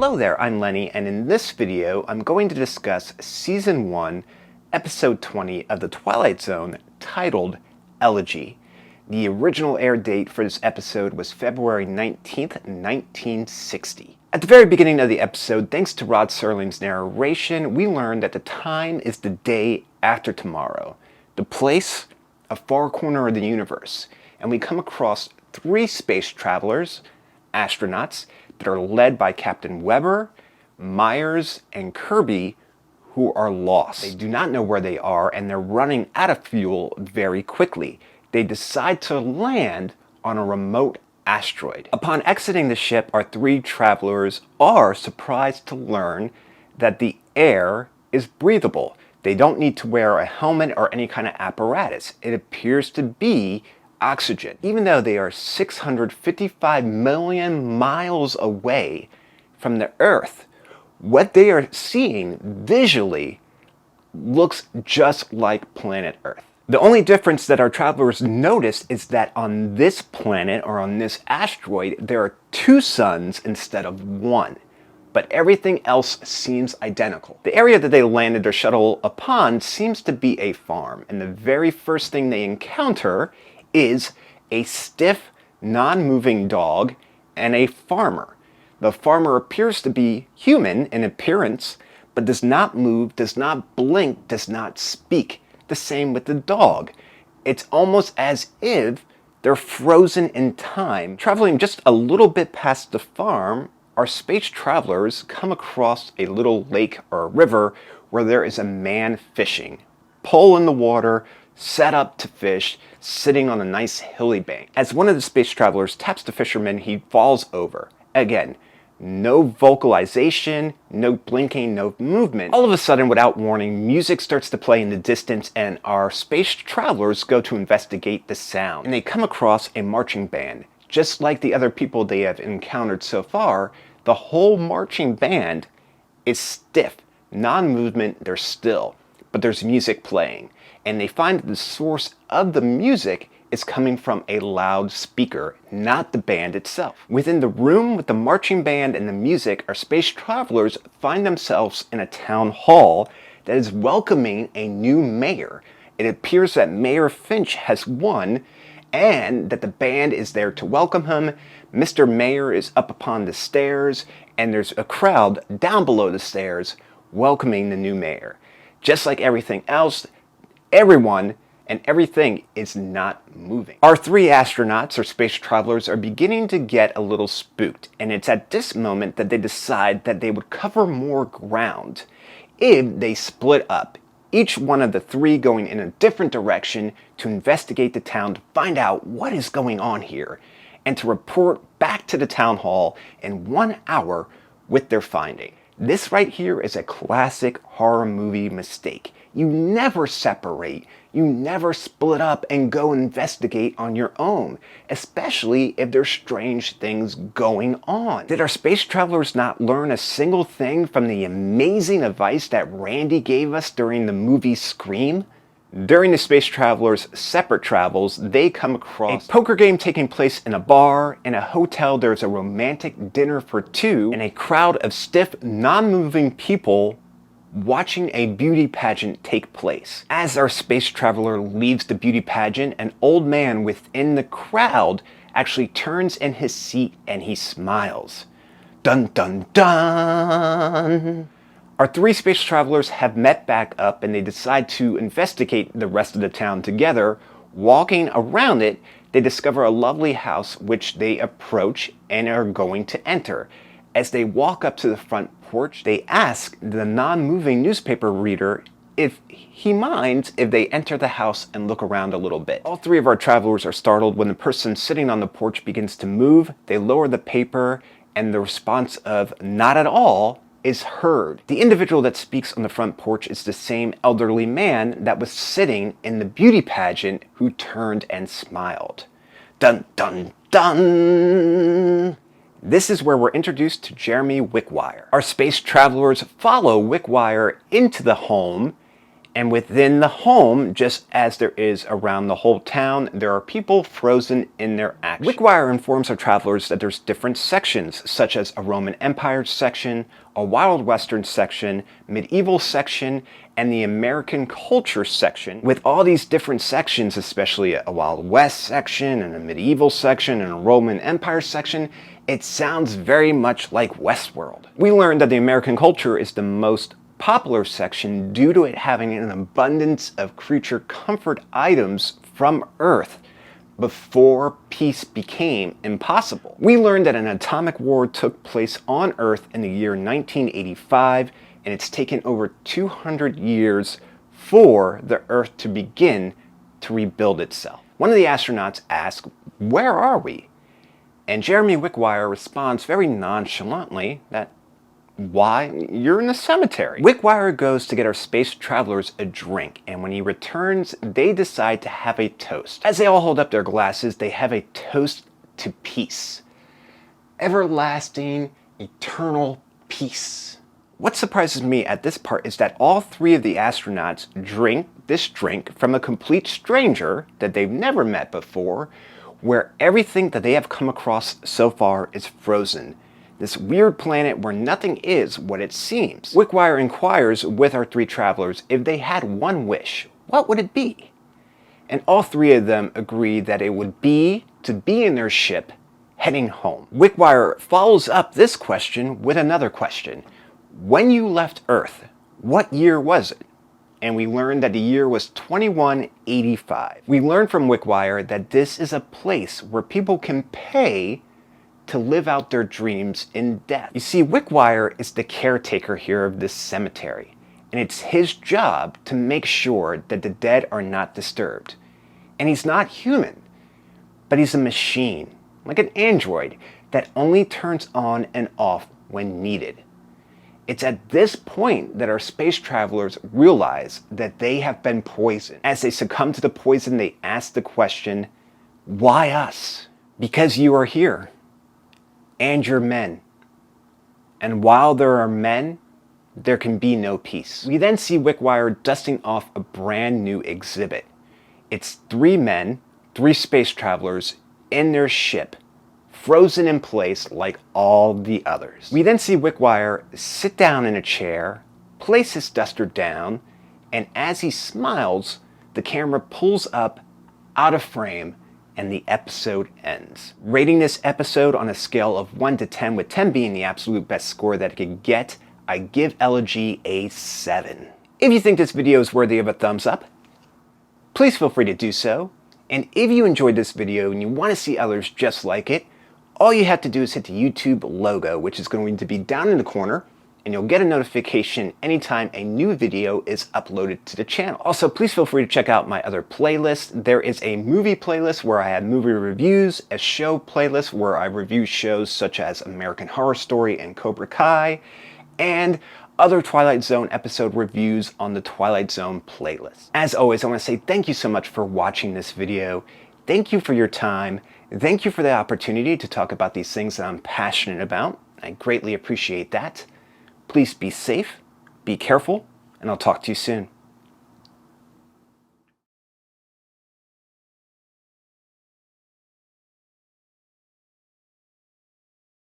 Hello there, I'm Lenny, and in this video I'm going to discuss Season 1, Episode 20 of The Twilight Zone, titled Elegy. The original air date for this episode was February 19th, 1960. At the very beginning of the episode, thanks to Rod Serling's narration, we learned that the time is the day after tomorrow. The place, a far corner of the universe, and we come across three space travelers, astronauts, that are led by Captain Weber, Myers, and Kirby, who are lost. They do not know where they are, and they're running out of fuel very quickly. They decide to land on a remote asteroid. Upon exiting the ship, our three travelers are surprised to learn that the air is breathable. They don't need to wear a helmet or any kind of apparatus. It appears to be oxygen. Even though they are 655 million miles away from the Earth, what they are seeing visually looks just like planet Earth. The only difference that our travelers notice is that on this planet, or on this asteroid, there are two suns instead of one. But everything else seems identical. The area that they landed their shuttle upon seems to be a farm, and the very first thing they encounter is a stiff, non-moving dog and a farmer. The farmer appears to be human in appearance, but does not move, does not blink, does not speak. The same with the dog. It's almost as if they're frozen in time. Traveling just a little bit past the farm, our space travelers come across a little lake or a river where there is a man fishing. Pole in the water, set up to fish, sitting on a nice hilly bank. As one of the space travelers taps the fisherman, he falls over. Again, no vocalization, no blinking, no movement. All of a sudden, without warning, music starts to play in the distance, and our space travelers go to investigate the sound. And they come across a marching band. Just like the other people they have encountered so far, the whole marching band is stiff, non-movement, they're still, but there's music playing. And they find that the source of the music is coming from a loudspeaker, not the band itself. Within the room with the marching band and the music, our space travelers find themselves in a town hall that is welcoming a new mayor. It appears that Mayor Finch has won, and that the band is there to welcome him. Mr. Mayor is up upon the stairs, and there's a crowd down below the stairs welcoming the new mayor. Just like everything else, everyone and everything is not moving. Our three astronauts, or space travelers, are beginning to get a little spooked, and it's at this moment that they decide that they would cover more ground if they split up, each one of the three going in a different direction to investigate the town to find out what is going on here, and to report back to the town hall in 1 hour with their finding. This right here is a classic horror movie mistake. You never separate, you never split up and go investigate on your own, especially if there's strange things going on. Did our space travelers not learn a single thing from the amazing advice that Randy gave us during the movie Scream? During the space travelers' separate travels, they come across a poker game taking place in a bar. In a hotel, there's a romantic dinner for two, and a crowd of stiff, non-moving people watching a beauty pageant take place. As our space traveler leaves the beauty pageant, an old man within the crowd actually turns in his seat and he smiles. Dun dun dun! Our three space travelers have met back up, and they decide to investigate the rest of the town together. Walking around it, they discover a lovely house which they approach and are going to enter. As they walk up to the front porch, they ask the non-moving newspaper reader if he minds if they enter the house and look around a little bit. All three of our travelers are startled when the person sitting on the porch begins to move. They lower the paper, and the response of "not at all" is heard. The individual that speaks on the front porch is the same elderly man that was sitting in the beauty pageant who turned and smiled. Dun dun dun! This is where we're introduced to Jeremy Wickwire. Our space travelers follow Wickwire into the home, And within the home, just as there is around the whole town, there are people frozen in their action. Wickwire informs our travelers that there's different sections, such as a Roman Empire section, a Wild Western section, medieval section, and the American culture section. With all these different sections, especially a Wild West section, and a medieval section, and a Roman Empire section, it sounds very much like Westworld. We learned that the American culture is the most popular section due to it having an abundance of creature comfort items from Earth before peace became impossible. We learned that an atomic war took place on Earth in the year 1985, and it's taken over 200 years for the Earth to begin to rebuild itself. One of the astronauts asks, "Where are we?" And Jeremy Wickwire responds very nonchalantly that, "Why, you're in the cemetery." Wickwire goes to get our space travelers a drink, and when he returns, they decide to have a toast. As they all hold up their glasses, they have a toast to peace. Everlasting, eternal peace. What surprises me at this part is that all three of the astronauts drink this drink from a complete stranger that they've never met before, where everything that they have come across so far is frozen. This weird planet where nothing is what it seems. Wickwire inquires with our three travelers if they had one wish. What would it be? And all three of them agree that it would be to be in their ship heading home. Wickwire follows up this question with another question. When you left Earth, what year was it? And we learned that the year was 2185. We learned from Wickwire that this is a place where people can pay to live out their dreams in death. You see, Wickwire is the caretaker here of this cemetery, and it's his job to make sure that the dead are not disturbed. And he's not human, but he's a machine, like an android, that only turns on and off when needed. It's at this point that our space travelers realize that they have been poisoned. As they succumb to the poison, they ask the question, "Why us?" "Because you are here. And your men. And while there are men, there can be no peace." We then see Wickwire dusting off a brand new exhibit. It's three men, three space travelers, in their ship, frozen in place like all the others. We then see Wickwire sit down in a chair, place his duster down, and as he smiles, the camera pulls up out of frame and the episode ends. Rating this episode on a scale of 1 to 10, with 10 being the absolute best score that it could get, I give Elegy a 7. If you think this video is worthy of a thumbs up, please feel free to do so. And if you enjoyed this video and you want to see others just like it, all you have to do is hit the YouTube logo, which is going to be down in the corner, and you'll get a notification anytime a new video is uploaded to the channel. Also, please feel free to check out my other playlists. There is a movie playlist where I have movie reviews, a show playlist where I review shows such as American Horror Story and Cobra Kai, and other Twilight Zone episode reviews on the Twilight Zone playlist. As always, I want to say thank you so much for watching this video. Thank you for your time. Thank you for the opportunity to talk about these things that I'm passionate about. I greatly appreciate that. Please be safe, be careful, and I'll talk to you soon.